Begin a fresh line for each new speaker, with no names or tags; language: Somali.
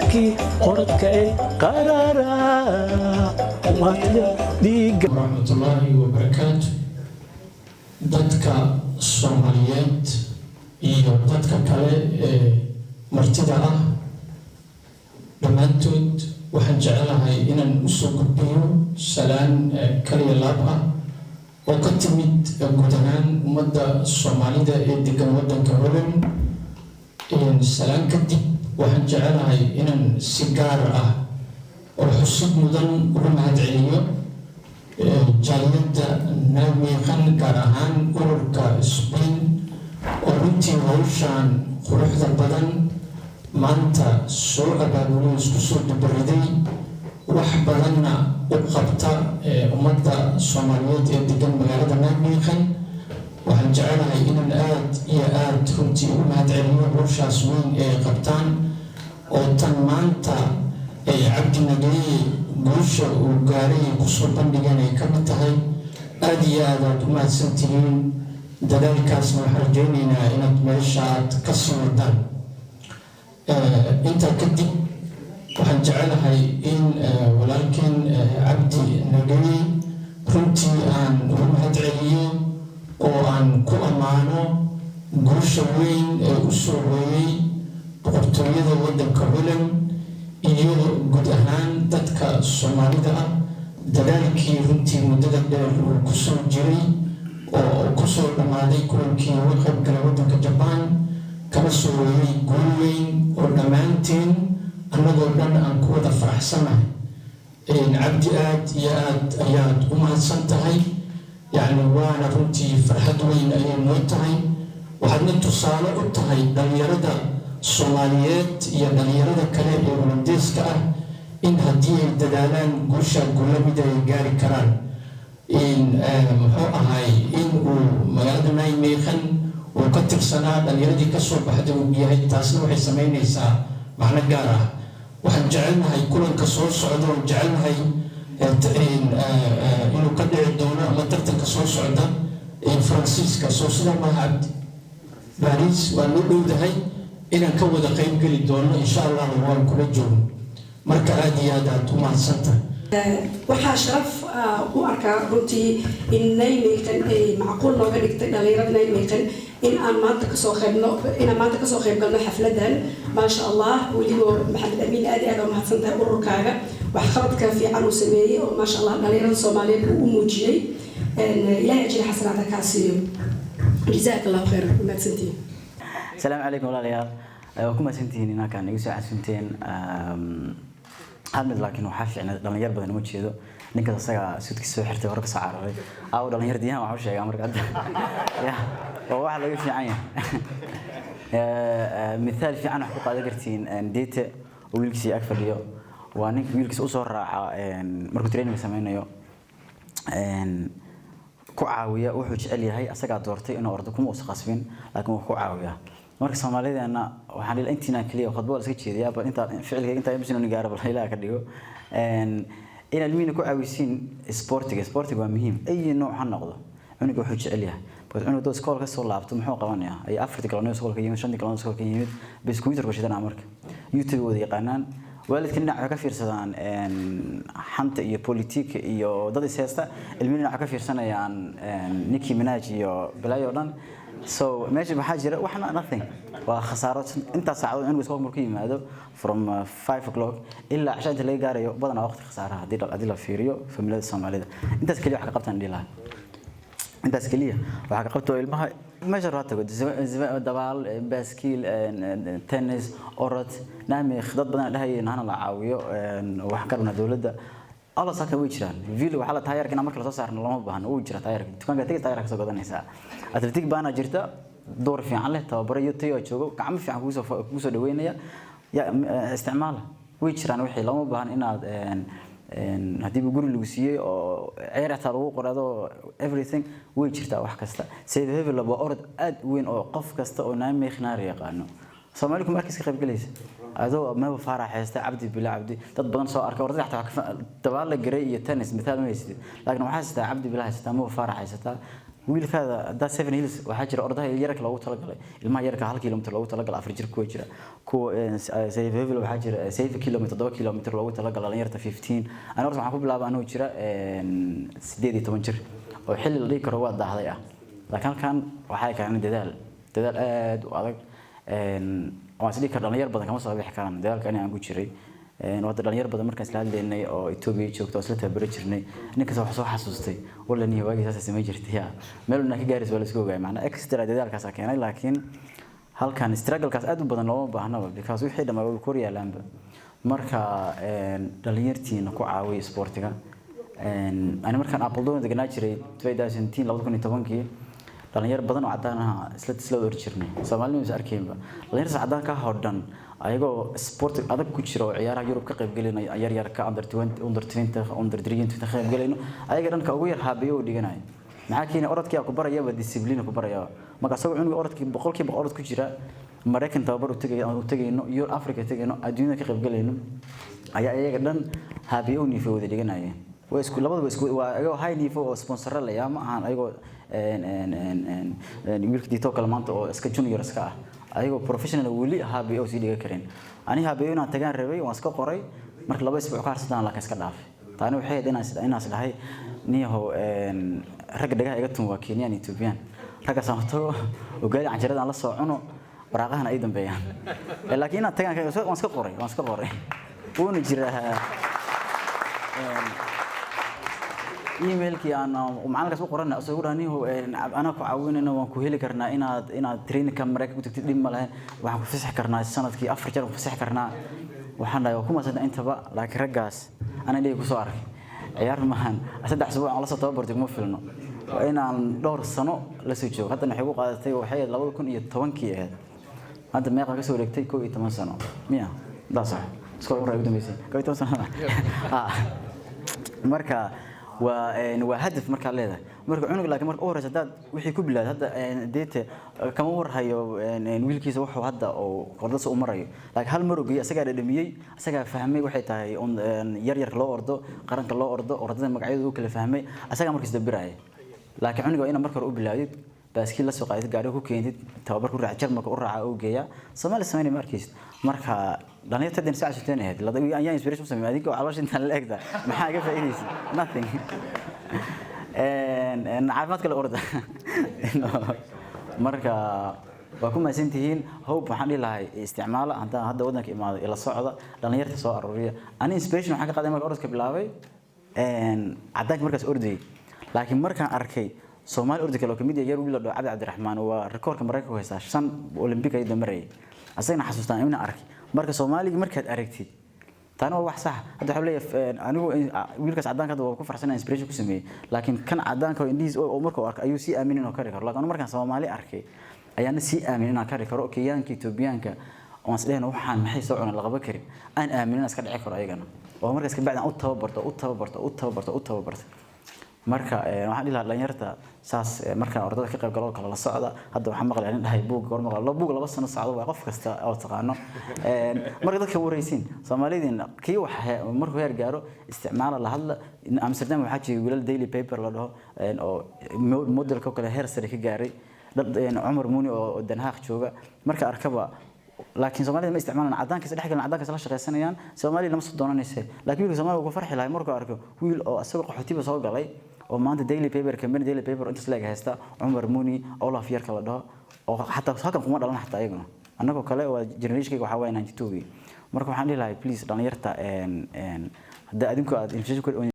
قفكي قركي قرارا وماليا ديق
ورحمة الله وبركاته dadka Soomaaliyeed iyo dadka kale martida ah dhammaantood waxaan jecelahay inaan u soo gudbiyo salaan kaliya laab ah oo ka timid guud ahaan ummadda Soomaalida ee degan waddanka Holland salaan kadib waxaan jecelahay inaan si gaar ah oo xusid mudan ugu mahadceliyo jaaliyadda Nijmegen gaar ahaan ururka Spain oo runtii hawshaan quruxda badan maanta soo abaabulay isku soo dabariday wax badanna u qabta ummadda Soomaaliyeed ee degan magaalada Nijmegen waxaan jecelahay inaan aad iyo aad runtii u mahadceliyo hawshaas weyn ee qabtaan oo tan maanta ay Cabdi Nageye guusha uu gaaray kusoo bandhigeen ay ka mid tahay aad iyo aad u mahadsantihiin dadaalkaasna waxaan rajaynaynaa inaad meesha aad ka sii wadaan intaa kadib waxaan jecelahay in walaalkeen Cabdi Nageye runtii aan ugu mahadceliyo oo aan ku ammaano guusha weyn ee u soo hooyay boqortooyada waddanka Holland iyo guud ahaan dadka Soomaalida ah dadaalkii runtii muddada dheer uu ku soo jiray oo ku soo dhamaaday kulankii uga qayb galay waddanka Japan kana soo hooyay guul weyn oo dhammaanteen annagoo dhan aan ku wada faraxsanahay Cabdi aad iyo aad ayaad u mahadsan tahay يعني وانا runtii farxad weyn ayay noo tahay waxaadna tusaale u tahay dhalinyarada Soomaaliyeed iyo dhalinyarada kale ee Hollandeeska ah in haddii ay dadaalaan guusha guulamida ay gaari karaan muxuu ahay in uu magaalada Nijmegen uu ka tirsanaa dhalinyaradii ka soo baxday uu yahay taasna waxay samaynaysaa macno gaar ah waxaan jecelnahay kulanka soo socda oo jecelnahay inuu ka dhici doono ama tartanka soo socda Faransiiska soo sida ma Cabdi Paris waa loo dhowdahay inaan ka wada qayb geli doono insha Allah waan kula joogno marka aad iyo aad u mahadsantahay
waxaa sharaf u arkaa runtii in Nijmegen ay macquul nooga dhigtay dhalinyarada Nijmegen in aan maanta kasoo qayb galno xafladan maasha Allah weliba Maxamed Amiin aad iyo aad u mahadsantahay ururkaaga wax qabadka fiican uu sameeyay oo maasha Allah dhalinyarada Soomaaliyeed uu muujiyay ilaahay ajri xasanaadka ka siiyo jazakallahu khayr mahadsantiin
السلام عليكم walaalayaal ku mahadsantihiin inaa kan igu soo xasuunteen hadmid laakiin waxa fiicnaa dhalinyar badan ma jeedo ninka asaga suudkiisa soo xirtay hor ka soo cararay dhalinyar diyaha waxa uu sheegay marka ya oo waxa laga fiican yahay مثال fiican wax ku qaadan kartiin deeta oo wiilkiisa ag fadhiyo waa ninka wiilkiisa u soo raaca markuu training sameynayo ku caawiya wuxuu jecel yahay asaga doortay inuu ordo kuma us qasbin laakiin wuxuu ku caawiyaa marka Soomaaliyeedna waxaan ilaa intiina kaliya khadbo iska jeediyaa bal inta ficilka inta ay bisno gaar bal ilaa ka dhigo in almiina ku caawisiin sportiga waa muhiim ay nooc ha noqdo aniga wuxuu jecel yahay bal inuu dad iskoolka soo laabto muxuu qabanayaa ay afartii kala iskoolka yimid shantii kala iskoolka yimid bas computer ku shidana marka YouTube wada yaqaanaan waalidka dhinaca ka fiirsadaan xanta iyo politika iyo dad isheesta ilmiina dhinaca ka fiirsanayaan Nicki Minaj iyo balaayo dhan so meesha waxa jira waxna nothing waa khasaaro inta saacado inuu iskoolka markuu yimaado from 5 o'clock ila 10 inta laga gaarayo badan waqti khasaaraha hadii la fiiriyo familada Soomaalida intaas kaliya wax ka qabtaan dhilaa intaas kaliya waxa ka qabto ilmaha meesha raata dabaal baaskiil tennis orod naami khidad badan dhahayeen hana la caawiyo wax karna dawladda alla saka way jiraan video waxa la taayarkana marka la soo saarno lama baahna uu jira taayarka dukaanka tagay taayarka soo gadanaysa atletic baana jirta door fiican leh tababaro iyo tayo joogo gacmo fiican kugu soo dhaweynaya ya isticmaal way jiraan wixii lama baahna inaad hadii guri lagu siiyay oo ciyaarta lagu qorado everything way jirtaa wax kasta sida hebel laba orod aad weyn oo qof kasta oo Nijmegen yaqaano Soomaaliku markii ka qayb galaysa adoo ma faraxaysta Cabdi Bilaa Cabdi dad badan soo arkay orday xataa dabaal la garay iyo tennis midaal ma haysid laakiin waxa haysta Cabdi Bilaa haysta ma faraxaysta wiilkaada haddaa 7 hills waxaa jira ordaha yarka loogu talagalay ilmaha yarka 1 kilomitir loogu talagalay 4 jir kuwa jira kuwa sayfevel waxaa jira sayf kilomitir 7 kilomitir loogu talagalay dhalinyarta 15 ana horta waxaan ku bilaabay anoo jira 18 jir oo xilli la dhigi karo waa daahday ah laakiin halkan waxay keenay dadaal aad u adag waan sidii ka dhalinyar badan kama soo bixi karaan dadaalka aan ku jiray wada dhalinyar badan markaan isla hadlaynay oo Itoobiya joogto isla tabar jirnay ninkaas wax soo xasuustay wala nii waagiisaas samay jirtay yaa meel uu ka gaaris wala isku ogaay macna extra dadaalkaas keenay laakiin halkan struggle kaas aad u badan looma baahnaba because wixii dhamaa way ku riyaalaanba marka dhalinyartiina ku caawiyay sportiga ani markaan Apple doon deganaa jiray 2010 dhalinyar badan oo cadaan ah isla orjirnay Soomaalidu is arkeenba dhalinyar cadaan ka hodhan ayagoo sport adag ku jiro ciyaaraha Yurub ka qayb galinay yar ka under 20 under 20 under 30 ka qayb galayno ayaga dhanka ugu yar haabiyo dhiganay maxaa keenay orodkii ku barayaba discipline ku barayaba marka soo cunuga orodkii boqolkiiba orod ku jira Mareykan tababar u tagayno iyo Afrika tagayno adduunka ka qayb galayno ayaa ayaga dhan haabiyo nifo dhiganayeen way isku labadaba isku waa ayagoo high niveau oo sponsor la yahay ma ahan ayagoo wiilka dito kala maanta oo iska junior iska ah ayagoo professional wali haabiyo si dhiga kareen ani haabiyo inaan tagaan rabay waan iska qoray marka laba isbuuc ka harsadaan laakiin iska dhaafay taani waxay inaan dhahay niyaho rag dhagaha iga tun waa Kenyan Ethiopian raga sababtoo oo gaari canjarada la soo cuno waraaqahan ay dambeeyaan laakiin inaan tagaan waan iska qoray uuna jiraa emailkii aan macallinkaas u qorana asoo raaniyo ana ku caawinayna waan ku heli karnaa inaad training ka Mareykanka u tagtid dhib ma lahayn waxaan ku fasax karnaa sanadkii 4 jeer ku fasax karnaa waxaan dhahay kuma sadda intaba laakiin ragaas ana dhig ku soo arkay ciyaar maahan 3 asbuuc aan la soo tababartay kuma filno inaan dhowr sano la soo joogo hadda waxay ku qaadatay waxay 2010kii ahayd hadda meeqa ka soo wareegtay 11 sano miya daasah iskool ugu dambeysay 11 sano marka waa hadaf marka leedahay marka cunuga laakiin marka horeysa dad wixii ku bilaad hadda deeta kama warhayo wiilkiisa wuxuu hadda oo qordas u marayo laakiin hal mar ogeey asaga dhadhamiyay asaga fahmay waxay tahay yar loo ordo qaranka loo ordo ordada magacyadu uu kala fahmay asaga markiis dabiraay laakiin cunuga ina marka u bilaadid baaskiil la soo qaadid gaari ku keentid tababar ku raac jarmalka u raaca oo geeya Soomaaliya markiis marka dhalinyarta den saac suteen ahayd la ayaan inspiration sameeyay adiga caloosha inta la eegda maxaa ka faa'iideysi nothing caafimaad kale orda marka waa ku maasantihiin hope waxaan dhilahay isticmaala hadda wadanka imaado ila socda dhalinyarta soo aruuriya ani inspiration waxa ka qaaday marka orodka bilaabay cadaanka markaas orday laakiin markaan arkay Soomaali ordi kale oo kamid yahay wiil la Cabdi Cabdiraxmaan waa rekoorka Mareykanka ku haysta 5 Olympic ay damarayay asagna xasuustaan inaan arkay marka Soomaaliga markaad aragtid tan waa wax sax hadda waxa leeyahay anigu wiilkaas cadaanka waa ku farxsan inspiration ku sameeyay laakiin kan cadaanka oo indiis oo markuu arkay ayuu si aamin inuu kari karo laakiin markaan Soomaali arkay ayaana si aamin inaan kari karo Kenyaanka Ethiopianka oo asleena waxaan maxay soo cunay laqaba karin aan aamin iska dhici karo ayagana oo markaas ka bacdan u tababarto marka waxaan dhilahay dhalinyarta saas marka ordada ka qayb galo kala la socda hadda waxaan maqlay in dhahay buug goor maqlay buug 2 sano socdo waa qof kasta oo taqaano marka dadka wareysiin Soomaalidiina kii waxa markuu heer gaaro isticmaala la hadla Amsterdam waxa jiray wiilal daily paper la dhaho oo modelka kale heer sare ka gaaray dad Umar Muuni oo Den Haag jooga marka arkaba laakiin Soomaalidu ma isticmaalaan cadaanka saddex galan cadaanka la shaqeysanayaan Soomaalidu lama soo doonanaysa laakiin wiilka Soomaaliga ugu farxi lahay markuu arko wiil oo asagoo qaxootiba soo galay oo maanta daily paper kamid daily paper inta laga haysta Umar Muuni Olaf yarka la dhaho oo hatta halkan kuma dhalan hatta ayaguna annagoo kale waa generation-kayga waxa weeyaan 92 marka waxaan dhilahay please dhalinyarta hadda adinku aad